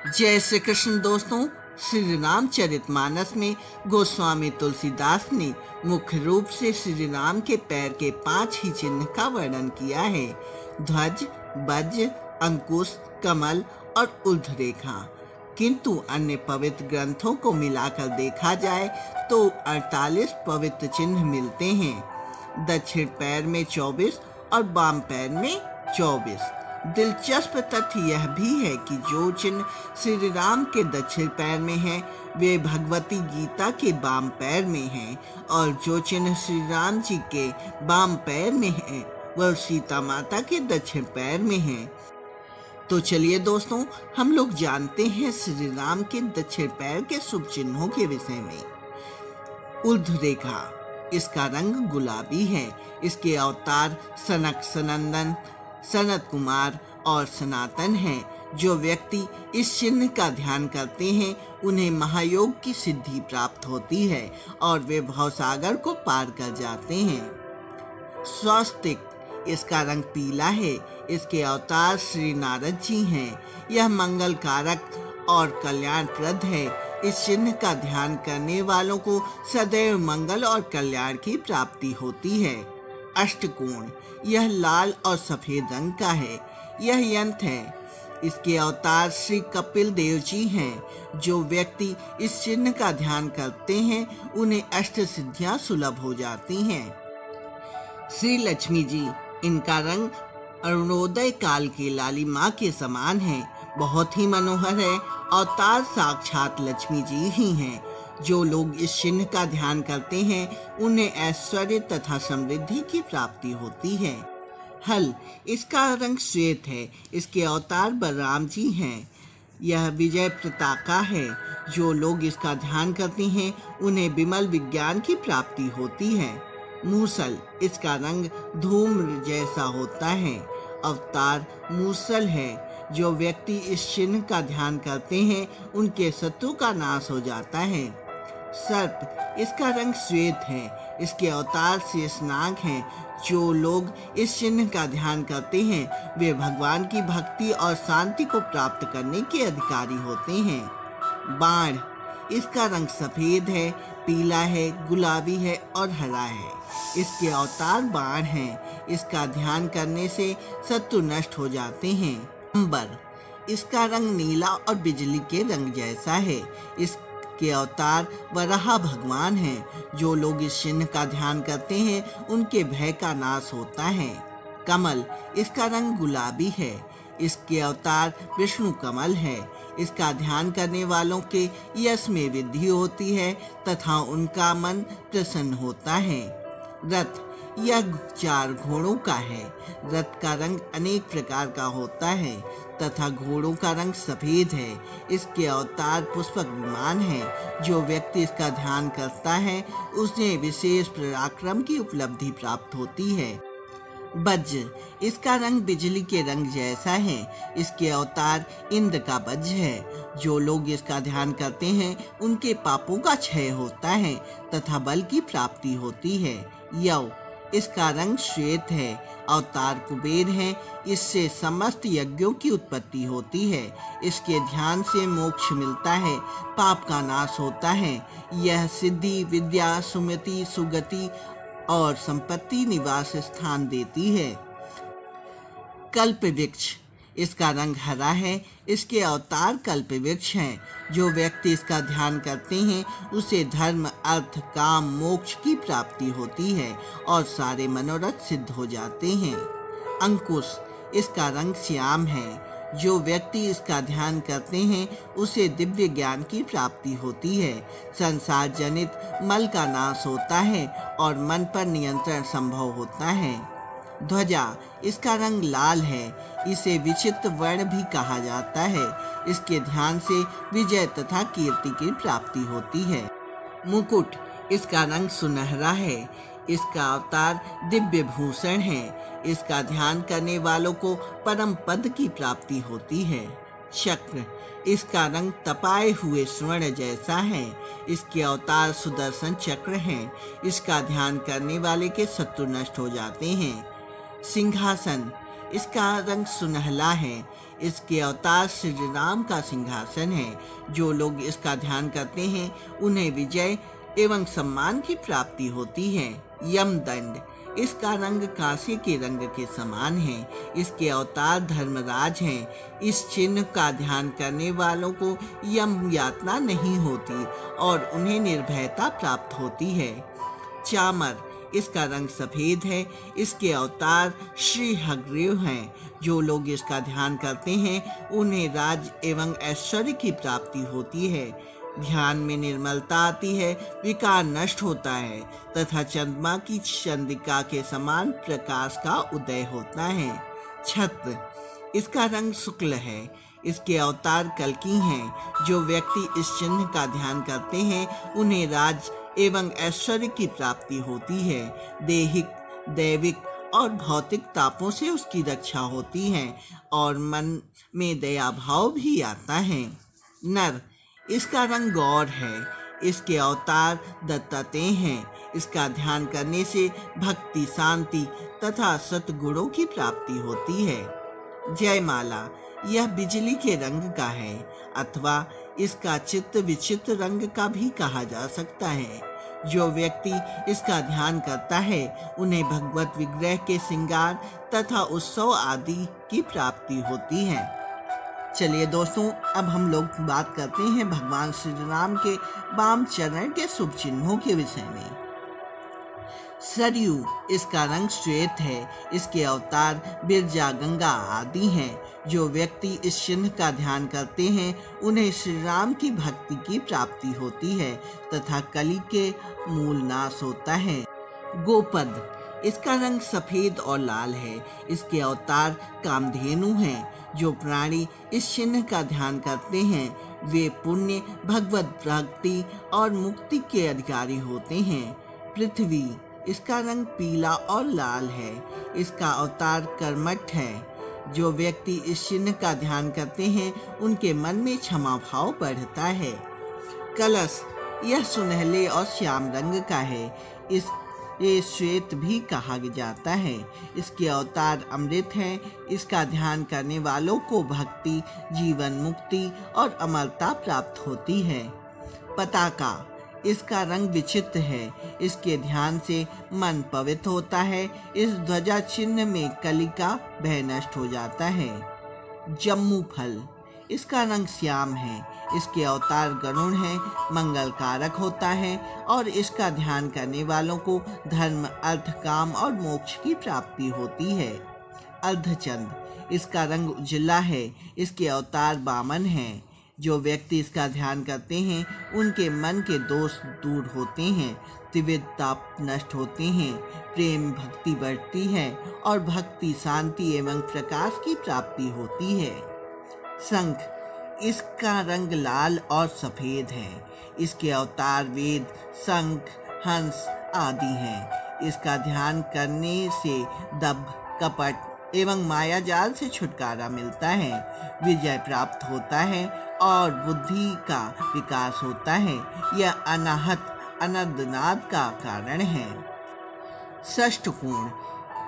जय श्री कृष्ण दोस्तों। श्री रामचरितमानस में गोस्वामी तुलसीदास ने मुख्य रूप से श्री राम के पैर के 5 ही चिन्ह का वर्णन किया है। ध्वज, वज्र, अंकुश, कमल और ऊर्ध्व रेखा। किंतु अन्य पवित्र ग्रंथों को मिलाकर देखा जाए तो 48 पवित्र चिन्ह मिलते हैं। दक्षिण पैर में 24 और बाम पैर में 24। दिलचस्प तथ्य यह भी है कि जो चिन्ह श्री राम के दक्षिण पैर में है वे भगवती गीता के बाम पैर में हैं, और जो चिन्ह श्री राम जी के बाम पैर में है वह सीता माता के दक्षिण पैर में है। तो चलिए दोस्तों, हम लोग जानते हैं श्री राम के दक्षिण पैर के शुभ चिन्हों के विषय में। ऊर्ध्व रेखा, इसका रंग गुलाबी है। इसके अवतार सनक, सनंदन, सनत कुमार और सनातन हैं। जो व्यक्ति इस चिन्ह का ध्यान करते हैं उन्हें महायोग की सिद्धि प्राप्त होती है और वे भवसागर को पार कर जाते हैं। स्वस्तिक, इसका रंग पीला है। इसके अवतार श्री नारद जी हैं। यह मंगल कारक और कल्याणप्रद है। इस चिन्ह का ध्यान करने वालों को सदैव मंगल और कल्याण की प्राप्ति होती है। अष्टकोण, यह लाल और सफेद रंग का है। यह यंत्र है। इसके अवतार श्री कपिल देव जी हैं। जो व्यक्ति इस चिन्ह का ध्यान करते हैं उन्हें अष्ट सिद्धियां सुलभ हो जाती हैं। श्री लक्ष्मी जी, इनका रंग अरुणोदय काल की लालिमा के समान है। बहुत ही मनोहर है। अवतार साक्षात लक्ष्मी जी ही हैं। जो लोग इस चिन्ह का ध्यान करते हैं उन्हें ऐश्वर्य तथा समृद्धि की प्राप्ति होती है। हल, इसका रंग श्वेत है। इसके अवतार बलराम जी हैं। यह विजय पताका है। जो लोग इसका ध्यान करते हैं उन्हें विमल विज्ञान की प्राप्ति होती है। मूसल, इसका रंग धूम्र जैसा होता है। अवतार मूसल है। जो व्यक्ति इस चिन्ह का ध्यान करते हैं उनके शत्रु का नाश हो जाता है। सर्प, इसका रंग श्वेत है। इसके अवतार शेषनाग हैं। जो लोग इस चिन्ह का ध्यान करते हैं वे भगवान की भक्ति और शांति को प्राप्त करने के अधिकारी होते हैं। बाण, इसका रंग सफेद है, पीला है, गुलाबी है और हरा है। इसके अवतार बाण हैं। इसका ध्यान करने से शत्रु नष्ट हो जाते हैं। अंबर, इसका रंग नीला और बिजली के रंग जैसा है। इसके अवतार वराह भगवान हैं। जो लोग इस चिन्ह का ध्यान करते हैं उनके भय का नाश होता है। कमल, इसका रंग गुलाबी है। इसके अवतार विष्णु कमल है। इसका ध्यान करने वालों के यश में वृद्धि होती है तथा उनका मन प्रसन्न होता है। रथ, यह 4 घोड़ों का है। रथ का रंग अनेक प्रकार का होता है तथा घोड़ों का रंग सफेद है। इसके अवतार पुष्पक विमान है। जो व्यक्ति इसका ध्यान करता है उसे विशेष पराक्रम की उपलब्धि प्राप्त होती है। वज्र, इसका रंग बिजली के रंग जैसा है। इसके अवतार इंद्र का वज्र है। जो लोग इसका ध्यान करते हैं उनके पापों का क्षय होता है तथा बल की प्राप्ति होती है। यव, इसका रंग श्वेत है। अवतार कुबेर है। इससे समस्त यज्ञों की उत्पत्ति होती है। इसके ध्यान से मोक्ष मिलता है, पाप का नाश होता है। यह सिद्धि, विद्या, सुमति, सुगति और संपत्ति निवास स्थान देती है। कल्प वृक्ष, इसका रंग हरा है। इसके अवतार कल्प वृक्ष हैं। जो व्यक्ति इसका ध्यान करते हैं उसे धर्म, अर्थ, काम, मोक्ष की प्राप्ति होती है और सारे मनोरथ सिद्ध हो जाते हैं। अंकुश, इसका रंग श्याम है। जो व्यक्ति इसका ध्यान करते हैं उसे दिव्य ज्ञान की प्राप्ति होती है। संसार जनित मल का नाश होता है और मन पर नियंत्रण संभव होता है। ध्वजा, इसका रंग लाल है। इसे विचित्र वर्ण भी कहा जाता है। इसके ध्यान से विजय तथा कीर्ति की प्राप्ति होती है। मुकुट, इसका रंग सुनहरा है। इसका अवतार दिव्य भूषण है। इसका ध्यान करने वालों को परम पद की प्राप्ति होती है। चक्र, इसका रंग तपाए हुए स्वर्ण जैसा है। इसके अवतार सुदर्शन चक्र हैं। इसका ध्यान करने वाले के शत्रु नष्ट हो जाते हैं। सिंहासन, इसका रंग सुनहला है। इसके अवतार श्री राम का सिंहासन है। जो लोग इसका ध्यान करते हैं उन्हें विजय एवं सम्मान की प्राप्ति होती है। यमदंड, इसका रंग कांसे के रंग के समान है। इसके अवतार धर्मराज हैं। इस चिन्ह का ध्यान करने वालों को यम यातना नहीं होती और उन्हें निर्भयता प्राप्त होती है। चामर, इसका रंग सफेद है। इसके अवतार श्री हयग्रीव हैं। जो लोग इसका ध्यान करते हैं उन्हें राज एवं ऐश्वर्य की प्राप्ति होती है। ध्यान में निर्मलता आती है, विकार नष्ट होता है तथा चंद्रमा की चंद्रिका के समान प्रकाश का उदय होता है। छत्र, इसका रंग शुक्ल है। इसके अवतार कल्कि हैं। जो व्यक्ति इस चिन्ह का ध्यान करते हैं उन्हें राज एवं ऐश्वर्य की प्राप्ति होती है। दैहिक, दैविक और भौतिक तापों से उसकी रक्षा होती है और मन में दया भाव भी आता है। नर, इसका रंग गौर है। इसके अवतार दत्तात्रेय हैं। इसका ध्यान करने से भक्ति, शांति तथा सद्गुणों की प्राप्ति होती है। जयमाला, यह बिजली के रंग का है अथवा इसका चित्त विचित्र रंग का भी कहा जा सकता है। जो व्यक्ति इसका ध्यान करता है उन्हें भगवत विग्रह के श्रृंगार तथा उत्सव आदि की प्राप्ति होती है। चलिए दोस्तों, अब हम लोग बात करते हैं भगवान श्री राम के वाम चरण के शुभ चिन्हों के विषय में। सरयू, इसका रंग श्वेत है। इसके अवतार बिरजा, गंगा आदि हैं। जो व्यक्ति इस चिन्ह का ध्यान करते हैं उन्हें श्री राम की भक्ति की प्राप्ति होती है तथा कली के मूल नाश होता है। गोपद, इसका रंग सफेद और लाल है। इसके अवतार कामधेनु हैं। जो प्राणी इस चिन्ह का ध्यान करते हैं वे पुण्य, भगवत भक्ति और मुक्ति के अधिकारी होते हैं। पृथ्वी, इसका रंग पीला और लाल है। इसका अवतार कर्मठ है। जो व्यक्ति इस चिन्ह का ध्यान करते हैं उनके मन में क्षमा भाव बढ़ता है। कलश, यह सुनहले और श्याम रंग का है। ये श्वेत भी कहा जाता है। इसके अवतार अमृत हैं। इसका ध्यान करने वालों को भक्ति, जीवन मुक्ति और अमरता प्राप्त होती है। पताका, इसका रंग विचित्र है। इसके ध्यान से मन पवित्र होता है। इस ध्वजा चिन्ह में कली का भय नष्ट हो जाता है। जम्मू फल, इसका रंग श्याम है। इसके अवतार गरुण हैं। मंगल कारक होता है और इसका ध्यान करने वालों को धर्म, अर्थ, काम और मोक्ष की प्राप्ति होती है। अर्धचंद्र, इसका रंग उजला है। इसके अवतार वामन हैं। जो व्यक्ति इसका ध्यान करते हैं उनके मन के दोष दूर होते हैं, त्रिविध ताप नष्ट होते हैं, प्रेम भक्ति बढ़ती है और भक्ति, शांति एवं प्रकाश की प्राप्ति होती है। शंख, इसका रंग लाल और सफेद है। इसके अवतार वेद, शंख, हंस आदि हैं। इसका ध्यान करने से दंभ, कपट एवं माया जाल से छुटकारा मिलता है, विजय प्राप्त होता है और बुद्धि का विकास होता है। यह अनाहत अनंतनाद का कारण है। षष्ठ कोण,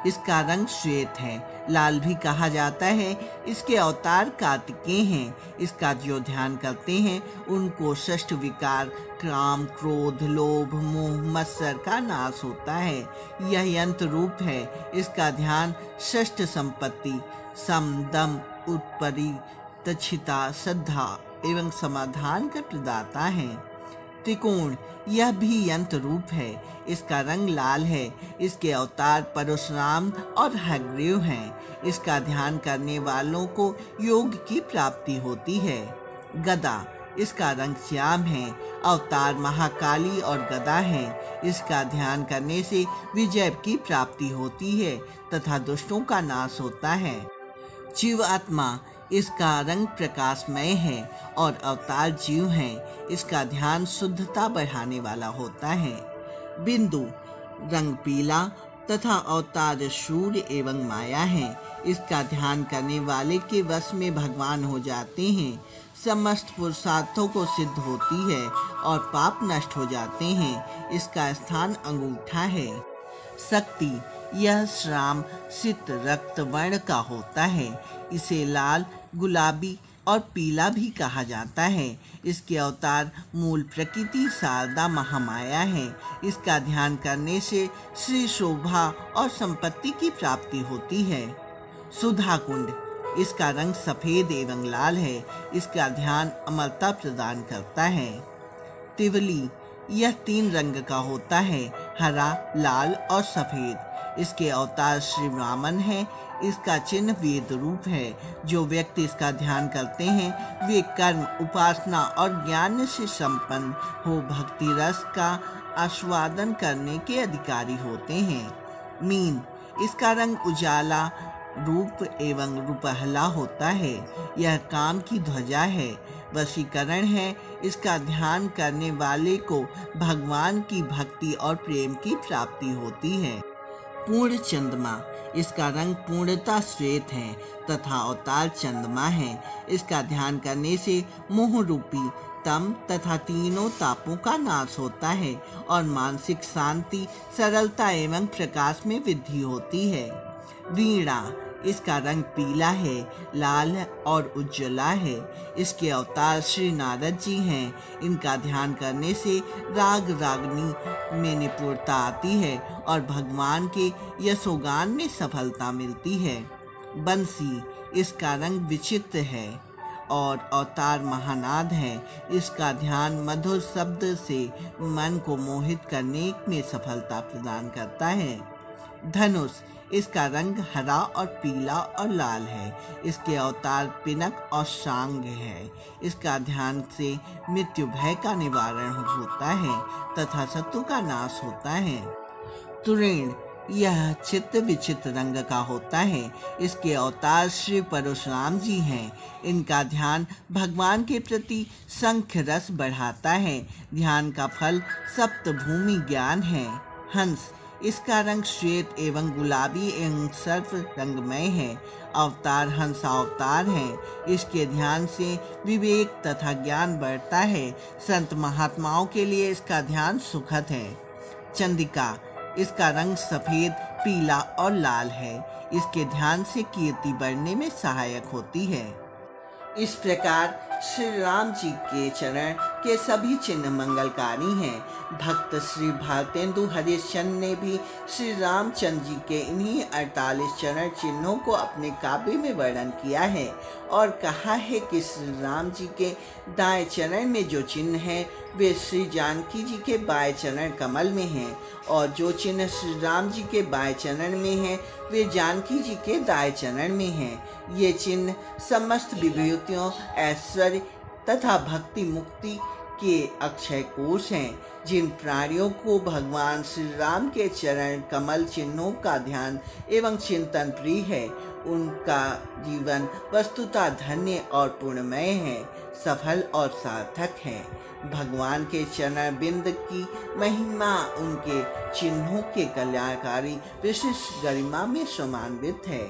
इसका रंग श्वेत है। लाल भी कहा जाता है। इसके अवतार कार्तिकेय हैं। इसका जो ध्यान करते हैं उनको षष्ठ विकार, काम, क्रोध, लोभ, मोह, मत्सर का नाश होता है। यह यंत्र रूप है। इसका ध्यान षष्ठ संपत्ति, सम, दम, उत्परितच्छिता, श्रद्धा एवं समाधान का प्रदाता है। त्रिकोण, यह भी यंत्र रूप है। इसका रंग लाल है। इसके अवतार परशुराम और हयग्रीव हैं। इसका ध्यान करने वालों को योग की प्राप्ति होती है। गदा, इसका रंग श्याम है। अवतार महाकाली और गदा हैं। इसका ध्यान करने से विजय की प्राप्ति होती है तथा दुष्टों का नाश होता है। जीवात्मा, इसका रंग प्रकाशमय है और अवतार जीव हैं। इसका ध्यान शुद्धता बढ़ाने वाला होता है। बिंदु, रंग पीला तथा अवतार सूर्य एवं माया है। इसका ध्यान करने वाले के वश में भगवान हो जाते हैं। समस्त पुरुषार्थों को सिद्ध होती है और पाप नष्ट हो जाते हैं। इसका स्थान अंगूठा है। शक्ति, यह श्याम, सित, रक्त वर्ण का होता है। इसे लाल गुलाबी और पीला भी कहा जाता है। इसके अवतार मूल प्रकृति शारदा महामाया है। इसका ध्यान करने से श्री शोभा और संपत्ति की प्राप्ति होती है। सुधा कुंड, इसका रंग सफेद एवं लाल है। इसका ध्यान अमरता प्रदान करता है। तिवली, यह 3 रंग का होता है, हरा, लाल और सफेद। इसके अवतार श्री वामन है। इसका चिन्ह वेद रूप है। जो व्यक्ति इसका ध्यान करते हैं वे कर्म, उपासना और ज्ञान से संपन्न हो भक्ति रस का आस्वादन करने के अधिकारी होते हैं। मीन, इसका रंग उजाला, रूप एवं रुपहला होता है। यह काम की ध्वजा है, वशीकरण है। इसका ध्यान करने वाले को भगवान की भक्ति और प्रेम की प्राप्ति होती है। पूर्ण चंद्रमा, इसका रंग पूर्णता श्वेत है तथा अवतार चंद्रमा है। इसका ध्यान करने से मोह रूपी तम तथा तीनों तापों का नाश होता है और मानसिक शांति, सरलता एवं प्रकाश में वृद्धि होती है। वीणा, इसका रंग पीला है, लाल और उज्ज्वला है। इसके अवतार श्री नारद जी हैं। इनका ध्यान करने से राग रागनी में निपुणता आती है और भगवान के यशोगान में सफलता मिलती है। बंसी, इसका रंग विचित्र है और अवतार महानाद है। इसका ध्यान मधुर शब्द से मन को मोहित करने में सफलता प्रदान करता है। धनुष, इसका रंग हरा और पीला और लाल है। इसके अवतार पिनक और शांग है। इसका ध्यान से मृत्यु भय का निवारण होता है तथा शत्रु का नाश होता है। तुरीण, यह चित्र विचित्र रंग का होता है। इसके अवतार श्री परशुराम जी हैं। इनका ध्यान भगवान के प्रति शंख रस बढ़ाता है। ध्यान का फल सप्तभूमि ज्ञान है। हंस, इसका रंग श्वेत एवं गुलाबी एवं सर्प रंगमय है। अवतार हंसावतार है। इसके ध्यान से विवेक तथा ज्ञान बढ़ता है। संत महात्माओं के लिए इसका ध्यान सुखद है। चंडिका, इसका रंग सफेद, पीला और लाल है। इसके ध्यान से कीर्ति बढ़ने में सहायक होती है। इस प्रकार श्री राम जी के चरण के सभी चिन्ह मंगलकारी हैं। भक्त श्री भारतेंदु हरिश्चंद्र ने भी श्री रामचंद्र जी के इन्हीं 48 चरण चिन्हों को अपने काव्य में वर्णन किया है और कहा है कि श्री राम जी के दाएं चरण में जो चिन्ह हैं वे श्री जानकी जी के बाएं चरण कमल में हैं और जो चिन्ह श्री राम जी के बाएं चरण में हैं वे जानकी जी के दाएं चरण में हैं। ये चिन्ह समस्त विभूतियों, ऐश्वर्य तथा भक्ति मुक्ति के अक्षय कोश हैं। जिन प्राणियों को भगवान श्री राम के चरण कमल चिन्हों का ध्यान एवं चिंतन प्रिय है उनका जीवन वस्तुतः धन्य और पुण्यमय है, सफल और सार्थक है। भगवान के चरण बिंद की महिमा उनके चिन्हों के कल्याणकारी विशिष्ट गरिमा में समान्वित है।